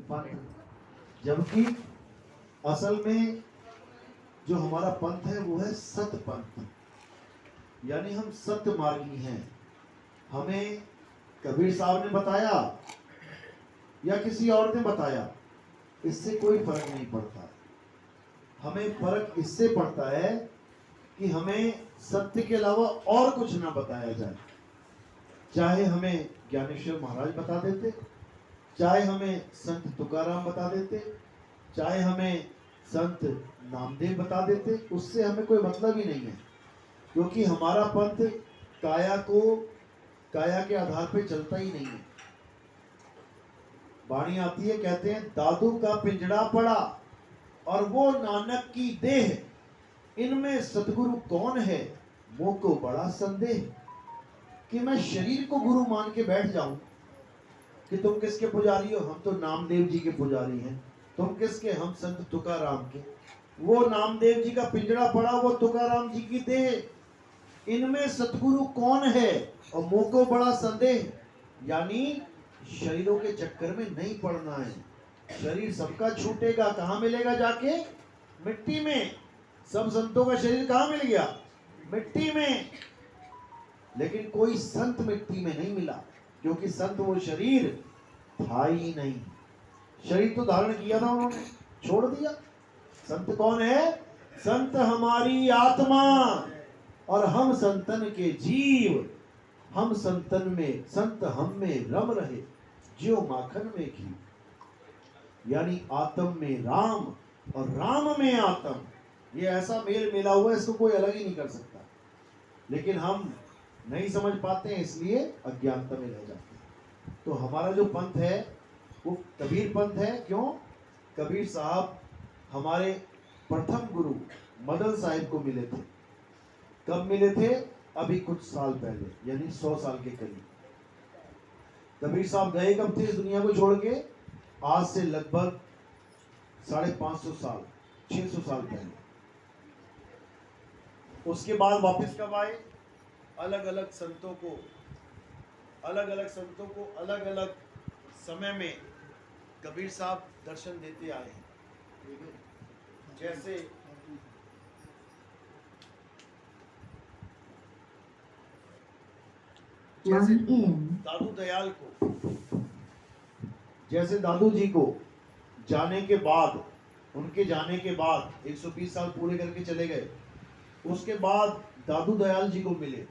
पंथ। जबकि असल में जो हमारा पंथ है वो है सत पंथ, यानी हम सत्य मार्गी हैं। हमें कबीर साहब ने बताया या किसी और ने बताया, इससे कोई फर्क नहीं पड़ता। हमें फर्क इससे पड़ता है कि हमें सत्य के अलावा और कुछ ना बताया जाए। चाहे हमें ज्ञानेश्वर महाराज बता देते, चाहे हमें संत तुकाराम बता देते, चाहे हमें संत नामदेव बता देते, उससे हमें कोई मतलब ही नहीं है। क्योंकि हमारा पंथ काया के आधार पे चलता ही नहीं है। वाणी आती है, कहते हैं दादू का पिंजड़ा पड़ा और वो नानक की देह, इनमें सतगुरु कौन है मोह को बड़ा संदेह। कि मैं शरीर को गुरु मान के बैठ जाऊं कि तुम किसके पुजारी हो, हम तो नामदेव जी के पुजारी हैं। तुम किसके, हम संत तुकाराम के। वो नामदेव जी का पिंजड़ा पड़ा, वो तुकाराम जी की देह, इनमें सतगुरु कौन है और मोह को बड़ा संदेह। यानी शरीरों के चक्कर में नहीं पड़ना है। शरीर सबका छूटेगा, कहां मिलेगा जाके, मिट्टी में। सब संतों का शरीर कहां मिल गया, मिट्टी में। लेकिन कोई संत मिट्टी में नहीं मिला, क्योंकि संत वो शरीर था ही नहीं। शरीर तो धारण किया था उन्होंने, छोड़ दिया। संत कौन है, संत हमारी आत्मा और हम संतन के जीव। हम संतन में, संत हम में रम रहे, ज्यो माखन में घी। यानी आत्म में राम और राम में आत्म, ये ऐसा मेल मिला हुआ है, इसको कोई अलग ही नहीं कर सकता। लेकिन हम नहीं समझ पाते हैं, इसलिए अज्ञानता में रह जाते हैं। तो हमारा जो पंथ है वो कबीर पंथ है। क्यों? कबीर साहब हमारे प्रथम गुरु मदन साहिब को मिले थे। कब मिले थे? अभी कुछ साल पहले, यानी 100 साल के करीब। कबीर साहब गए कब थे इस दुनिया को छोड़ के? आज से लगभग 550 साल, 600 साल पहले। उसके बाद वापस कब आए? अलग अलग संतों को अलग अलग समय में कबीर साहब दर्शन देते आए हैं। जैसे दादू दयाल को, जैसे दादू जी को जाने के बाद, उनके जाने के बाद 120 साल पूरे करके चले गए। उसके बाद दादू दयाल जी को मिले,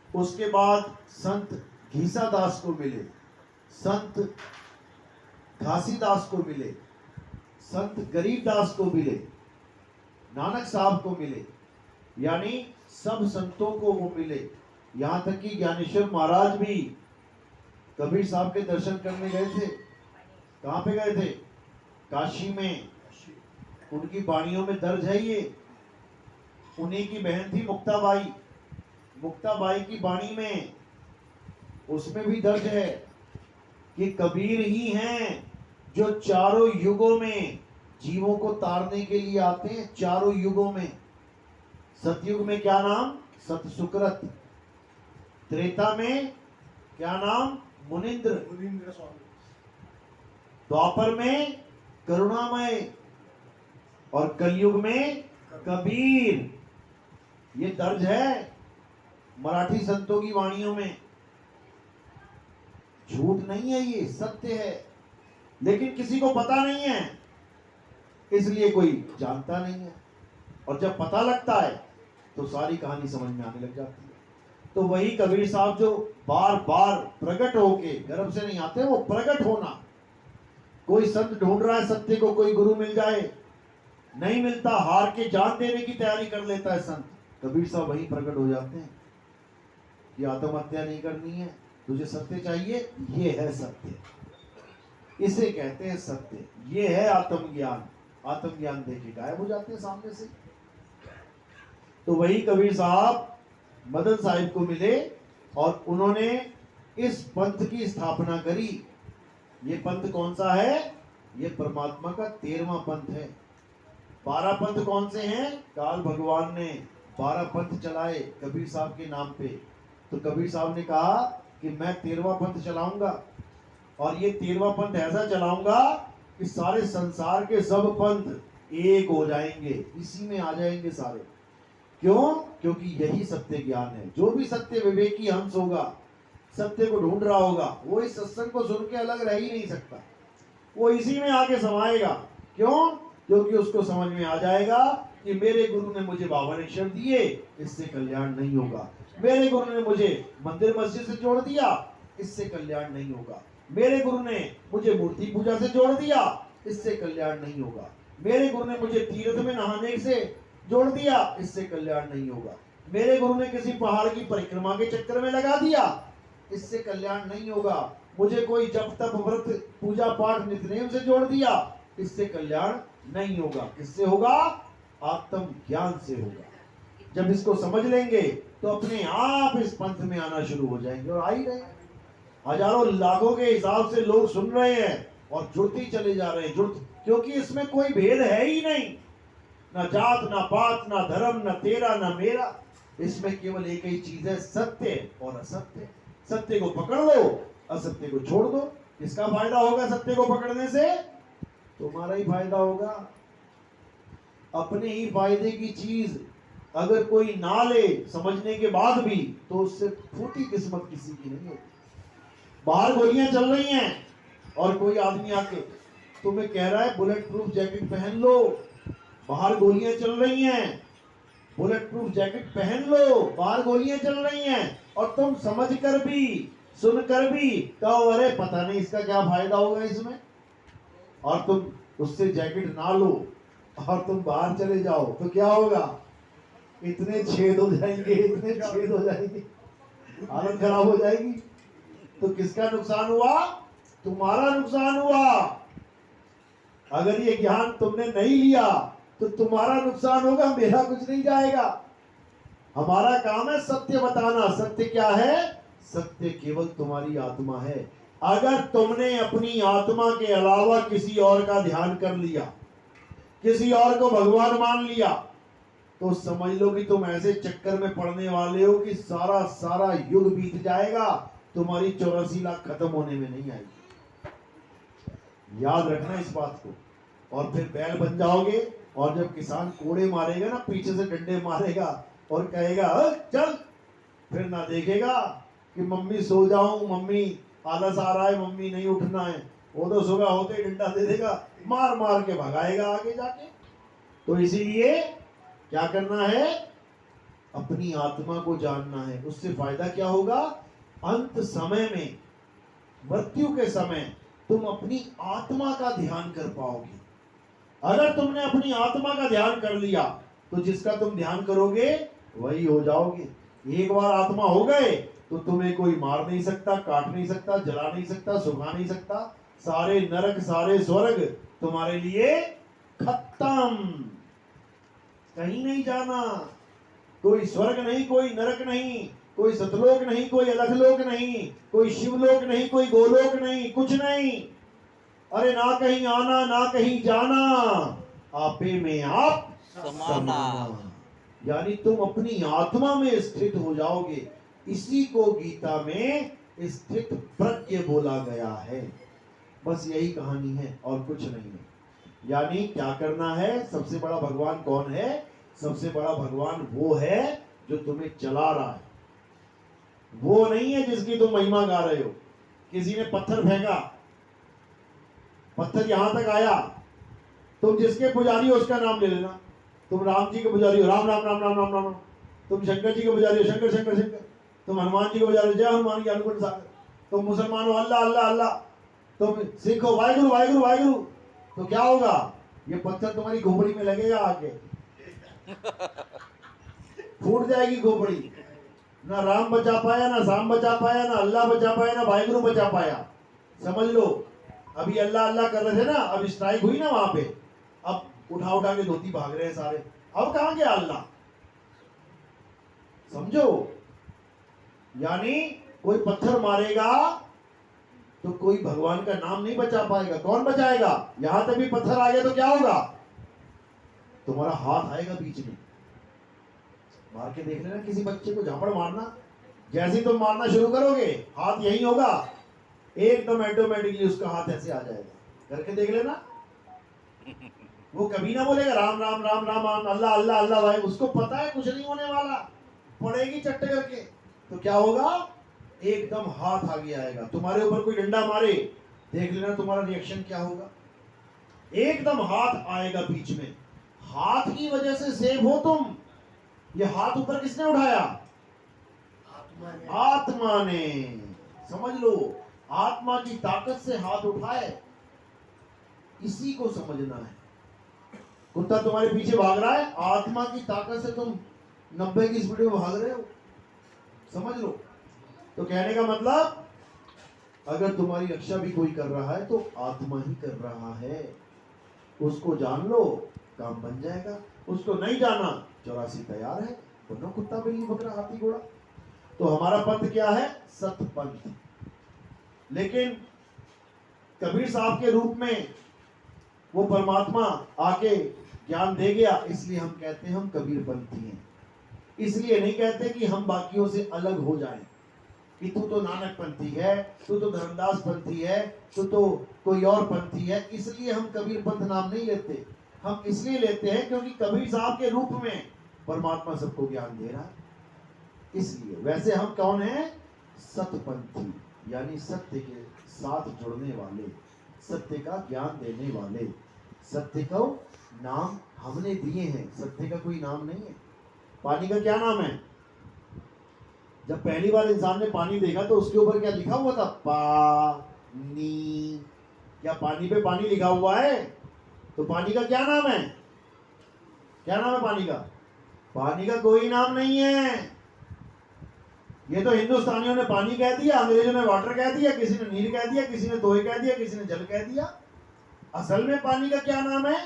उसके बाद संत घीसा दास को मिले, संत घासीदास को मिले, संत गरीब दास को मिले, नानक साहब को मिले। यानी सब संतों को वो मिले। यहाँ तक कि ज्ञानेश्वर महाराज भी कबीर साहब के दर्शन करने गए थे। कहाँ पे गए थे? काशी में। उनकी वाणियों में दर्ज है ये। उन्हीं की बहन थी मुक्ताबाई। मुक्ताबाई की वाणी में, उसमें भी दर्ज है कि कबीर ही हैं जो चारों युगों में जीवों को तारने के लिए आते हैं। चारों युगों में, सतयुग में क्या नाम? सत सुकृत। त्रेता में क्या नाम? मुनिंद्र स्वामी। द्वापर में करुणामय और कलयुग में कबीर। ये दर्ज है मराठी संतों की वाणियों में। झूठ नहीं है, ये सत्य है। लेकिन किसी को पता नहीं है, इसलिए कोई जानता नहीं है। और जब पता लगता है तो सारी कहानी समझ में आने लग जाती है। तो वही कबीर साहब जो बार बार प्रकट होके, गर्भ से नहीं आते, वो प्रकट होना। कोई संत ढूंढ रहा है सत्य को, कोई गुरु मिल जाए, नहीं मिलता, हार के जान देने की तैयारी कर लेता है संत। कबीर साहब वही प्रकट हो जाते हैं कि आत्महत्या नहीं करनी है, तुझे सत्य चाहिए, ये है सत्य, इसे कहते हैं सत्य, ये है आत्मज्ञान। आत्मज्ञान देके गायब हो जाते हैं सामने से। तो वही कबीर साहब मदन साहिब को मिले और उन्होंने इस पंथ की स्थापना करी। ये पंथ कौन सा है? ये परमात्मा का 13वां पंथ है। 12 पंथ कौन से हैं? काल भगवान ने 12 पंथ चलाए कबीर साहब के नाम पे। तो कबीर साहब ने कहा कि मैं 13वां पंथ चलाऊंगा। और ये 13वां पंथ ऐसा चलाऊंगा कि सारे संसार के सब पंथ एक हो जाएंगे, इसी में आ जाएंगे सारे। क्यों? क्योंकि यही सत्य ज्ञान है। जो भी सत्य विवेकी हंस होगा, सत्य को ढूंढ रहा होगा, वो इस सत्संग को सुन के अलग रह ही नहीं सकता, वो इसी में आके समाएगा। क्यों? क्योंकि उसको समझ में आ जाएगा कि मेरे गुरु ने मुझे 52 अक्षर दिए, इससे कल्याण नहीं होगा। मेरे गुरु ने मुझे मंदिर मस्जिद से जोड़ दिया, इससे कल्याण नहीं होगा। मेरे गुरु ने मुझे मूर्ति पूजा से जोड़ दिया, इससे कल्याण नहीं होगा। मेरे गुरु ने मुझे तीर्थ में नहाने से जोड़ दिया, इससे कल्याण नहीं होगा। मेरे गुरु ने किसी पहाड़ की परिक्रमा के चक्कर में लगा दिया, इससे कल्याण नहीं होगा। मुझे कोई जप तप व्रत पूजा पाठ नित्यनेम से जोड़ दिया, इससे कल्याण नहीं होगा। किससे होगा? आत्म ज्ञान से होगा। जब इसको समझ लेंगे तो अपने आप इस पंथ में आना शुरू हो जाएंगे, और आ ही रहे। हजारों लाखों के हिसाब से लोग सुन रहे हैं और जुड़ते ही चले जा रहे हैं, क्योंकि इसमें कोई भेद है ही नहीं, ना जात ना पात ना धर्म ना तेरा ना मेरा। इसमें केवल एक ही चीज है, सत्य और असत्य। सत्य को पकड़ लो, असत्य को छोड़ दो। किसका फायदा होगा सत्य को पकड़ने से? तुम्हारा ही फायदा होगा। अपने ही फायदे की चीज अगर कोई ना ले समझने के बाद भी, तो उससे फूटी किस्मत किसी की नहीं होती। बाहर गोलियां चल रही हैं और कोई आदमी आके तुम्हें कह रहा है बुलेट प्रूफ जैकेट पहन लो। बाहर गोलियां चल रही हैं, बुलेट प्रूफ जैकेट पहन लो, बाहर गोलियां चल रही हैं, और तुम समझ कर भी सुनकर भी कहो अरे पता नहीं इसका क्या फायदा होगा इसमें, और तुम उससे जैकेट ना लो और तुम बाहर चले जाओ, तो क्या होगा? इतने छेद हो जाएंगे, इतने छेद हो जाएंगे, हालत खराब हो जाएगी। तो किसका नुकसान हुआ? तुम्हारा नुकसान हुआ। अगर ये ज्ञान तुमने नहीं लिया तो तुम्हारा नुकसान होगा, मेरा कुछ नहीं जाएगा। हमारा काम है सत्य बताना। सत्य क्या है? सत्य केवल तुम्हारी आत्मा है। अगर तुमने अपनी आत्मा के अलावा किसी और का ध्यान कर लिया, किसी और को भगवान मान लिया, तो समझ लो कि तुम ऐसे चक्कर में पड़ने वाले हो कि सारा सारा युग बीत जाएगा, तुम्हारी 84 लाख खत्म होने में नहीं आएगी। याद रखना इस बात को। और फिर बैल बन जाओगे, और जब किसान कोड़े मारेगा ना, पीछे से डंडे मारेगा और कहेगा चल, फिर ना देखेगा कि मम्मी सो जाऊं, मम्मी आलस आ रहा है, मम्मी नहीं उठना है, वो तो सुबह होते ही डंडा दे देगा, मार मार के भगाएगा आगे जाके। तो इसीलिए क्या करना है? अपनी आत्मा को जानना है। उससे फायदा क्या होगा? अंत समय में, मृत्यु के समय तुम अपनी आत्मा का ध्यान कर पाओगे। अगर तुमने अपनी आत्मा का ध्यान कर लिया तो जिसका तुम ध्यान करोगे वही हो जाओगे। एक बार आत्मा हो गए तो तुम्हें कोई मार नहीं सकता, काट नहीं सकता, जला नहीं सकता, सुखा नहीं सकता। सारे नरक सारे स्वर्ग तुम्हारे लिए खत्म। कहीं नहीं जाना, कोई स्वर्ग नहीं, कोई नरक नहीं, कोई सतलोक नहीं, कोई अलखलोक नहीं, कोई शिवलोक नहीं, कोई गोलोक नहीं, कुछ नहीं। अरे ना कहीं आना ना कहीं जाना, आपे में आप समाना। यानी तुम अपनी आत्मा में स्थित हो जाओगे। इसी को गीता में स्थित प्रज्ञ बोला गया है। बस यही कहानी है और कुछ नहीं है। यानी क्या करना है? सबसे बड़ा भगवान कौन है? सबसे बड़ा भगवान वो है जो तुम्हें चला रहा है, वो नहीं है जिसकी तुम महिमा गा रहे हो। किसी ने पत्थर फेंका, पत्थर यहां तक आया, तुम जिसके पुजारी हो उसका नाम ले लेना। तुम राम जी के पुजारी हो, राम राम राम राम राम राम। तुम शंकर जी के पुजारी हो, शंकर शंकर शंकर। तुम हनुमान जी के पुजारी हो, जय हनुमान की अनुकूल सागर। तुम मुसलमान हो, अल्लाह अल्लाह अल्लाह। तुम सिख हो, वाहिगुरु वाहिगुरु वाहिगुरु। तो क्या होगा? ये पत्थर तुम्हारी खोपड़ी में लगेगा आके, फूट जाएगी खोपड़ी। ना राम बचा पाया, ना शाम बचा पाया, ना अल्लाह बचा पाया, ना वाहिगुरु बचा पाया। समझ लो, अभी अल्लाह अल्लाह कर रहे थे ना, अब स्ट्राइक हुई ना वहां पे, अब उठा उठा के धोती भाग रहे हैं सारे। अब कहां गया अल्लाह? समझो, यानी कोई पत्थर मारेगा तो कोई भगवान का नाम नहीं बचा पाएगा। कौन बचाएगा? यहां तक भी पत्थर आ गया तो क्या होगा? तुम्हारा हाथ आएगा बीच में। मार के देख लेना किसी बच्चे को, झापड़ मारना, जैसे तुम मारना शुरू करोगे हाथ यही होगा, एकदम ऑटोमेटिकली उसका हाथ ऐसे आ जाएगा। करके देख लेना, वो कभी ना बोलेगा राम राम राम राम राम अल्लाह अल्लाह अल्लाह भाई, उसको पता है कुछ नहीं होने वाला, पड़ेगी चट्ट करके। तो क्या होगा, एकदम हाथ आगे आएगा। तुम्हारे ऊपर कोई डंडा मारे, देख लेना तुम्हारा रिएक्शन क्या होगा। एकदम हाथ आएगा बीच में। हाथ की वजह से सेव हो तुम। ये हाथ ऊपर किसने उठाया? आत्मा ने। समझ लो, आत्मा की ताकत से हाथ उठाए, इसी को समझना है। कुत्ता तुम्हारे पीछे भाग रहा है, आत्मा की ताकत से तुम 90 की स्पीड में भाग रहे हो, समझ लो। तो कहने का मतलब, अगर तुम्हारी रक्षा भी कोई कर रहा है तो आत्मा ही कर रहा है। उसको जान लो, काम बन जाएगा। उसको नहीं जाना, 84 तैयार है, दोनों कुत्ता बिल्ली बकरा हाथी घोड़ा। तो हमारा पंथ क्या है? सतपंथ। लेकिन कबीर साहब के रूप में वो परमात्मा आके ज्ञान दे गया, इसलिए हम कहते हैं हम कबीर पंथी हैं। इसलिए नहीं कहते कि हम बाकियों से अलग हो जाएं, कि तू तो नानक पंथी है, तू तो धर्मदास पंथी है, तू तो कोई और पंथी है। इसलिए हम कबीर पंथ नाम नहीं लेते। हम इसलिए लेते हैं क्योंकि कबीर साहब के रूप में परमात्मा सबको ज्ञान दे रहा है, इसलिए। वैसे हम कौन हैं? सतपंथी, यानी सत्य के साथ जुड़ने वाले, सत्य का ज्ञान देने वाले। सत्य को नाम हमने दिए हैं, सत्य का कोई नाम नहीं है। पानी का क्या नाम है? जब पहली बार इंसान ने पानी देखा तो उसके ऊपर क्या लिखा हुआ था? पानी। क्या पानी पे पानी लिखा हुआ है? तो पानी का क्या नाम है? क्या नाम है पानी का? पानी का कोई नाम नहीं है। ये तो हिंदुस्तानियों ने पानी कह दिया, अंग्रेजों ने वाटर कह दिया, किसी ने नीर कह दिया, किसी ने दोहे कह दिया, किसी ने जल कह दिया। असल में पानी का क्या नाम है?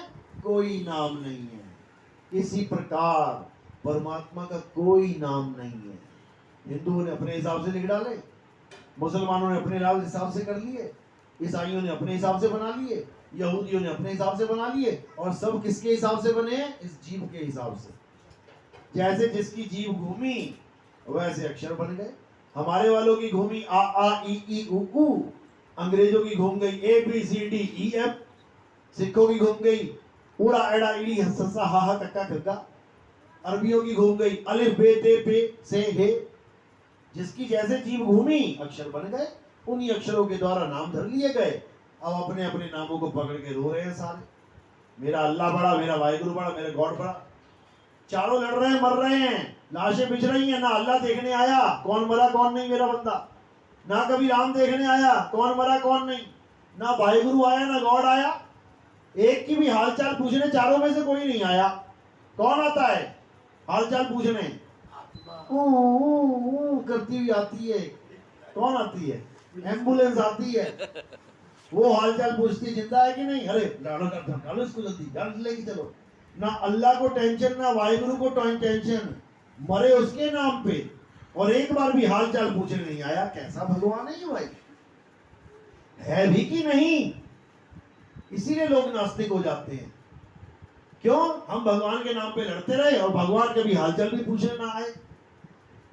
कोई नाम नहीं है। इसी प्रकार परमात्मा का कोई नाम नहीं है। हिंदुओं ने अपने हिसाब से लिख डाले, मुसलमानों ने अपने हिसाब से कर लिए, ईसाइयों ने अपने हिसाब से बना लिए, यहूदियों ने अपने हिसाब से बना लिए। और सब किसके हिसाब से बने हैं? इस जीव के हिसाब से। जैसे जिसकी जीव घूमी वैसे अक्षर बन गए। हमारे वालों की घूमी आ आ ई ई उ ऊ, अंग्रेजों की घूम गई A B C D E F, सिखों की घूम गई उड़ा एड़ा इड़ी हस्सा हा हा कक्का खग्गा, अरबियों की घूम गई अलिफ बे ते पे से हे। जिसकी जैसे जीव घूमी अक्षर बन गए, उन्हीं अक्षरों के द्वारा नाम धर लिए गए। अब अपने अपने नामों को पकड़ के रो रहे हैं सारे। मेरा अल्लाह बड़ा, मेरा वाहिगुरु बड़ा, मेरा गॉड बड़ा। चारों लड़ रहे हैं, मर रहे हैं, लाशें बिछ रही हैं। ना अल्लाह देखने आया, कौन मरा कौन नहीं मेरा बंदा। ना कभी राम देखने आया, कौन मरा कौन नहीं। ना वाहिगुरु आया, ना गॉड आया। एक की भी हालचाल पूछने चारों में से कोई नहीं आया। कौन आता है हालचाल पूछने? करती हुई आती है। कौन आती है? एम्बुलेंस आती है, वो हालचाल पूछती जिंदा है कि नहीं। अरे डालो इसको जल्दी, जल्द लेके चलो। ना अल्लाह को टेंशन, ना वाहिगुरु को टेंशन, मरे उसके नाम पे। और एक बार भी हालचाल पूछने नहीं आया। कैसा भगवान है ये भाई? है भी कि नहीं? इसीलिए लोग नास्तिक हो जाते हैं। क्यों? हम भगवान के नाम पे लड़ते रहे और भगवान कभी हालचाल भी पूछने ना आए।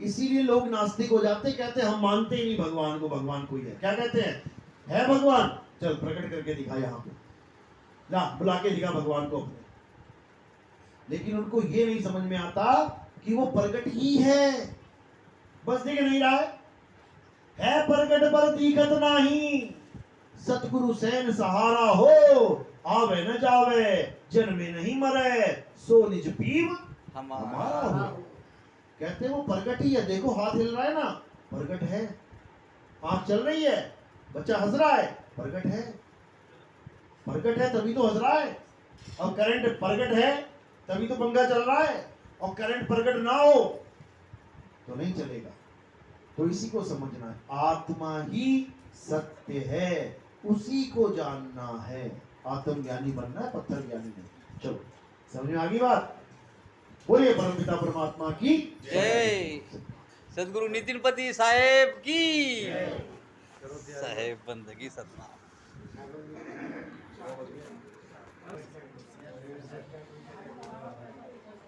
इसीलिए लोग नास्तिक हो जाते, कहते हैं हम मानते ही नहीं भगवान को, भगवान कोई है। क्या कहते हैं? है भगवान, चल प्रकट करके दिखा यहाँ पे, ला बुला के दिखा भगवान को अपने। लेकिन उनको ये नहीं समझ में आता कि वो प्रकट ही है, बस दिख नहीं रहा है प्रकट पर दिखत नहीं। सतगुरु सैन सहारा हो, आवे न जावे, जन्मे नहीं मरे, सो निज पीव हमारा हो। कहते हैं वो प्रकट ही है। देखो हाथ हिल रहा है ना, प्रकट है। आंख चल रही है, बच्चा हंस रहा है, प्रकट है। प्रकट है तभी तो हंस रहा है। और करंट प्रकट है तभी तो पंखा चल रहा है। और करंट प्रकट ना हो तो नहीं चलेगा। तो इसी को समझना है, आत्मा ही सत्य है, उसी को जानना है। आत्मज्ञानी बनना है, पत्थर ज्ञानी नहीं। चलो समझ में आ गई बात? बोलिए परमपिता परमात्मा की जय। सदगुरु नितिन पति साहेब की साहेब बंदगी सतनाम।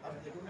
अब देखो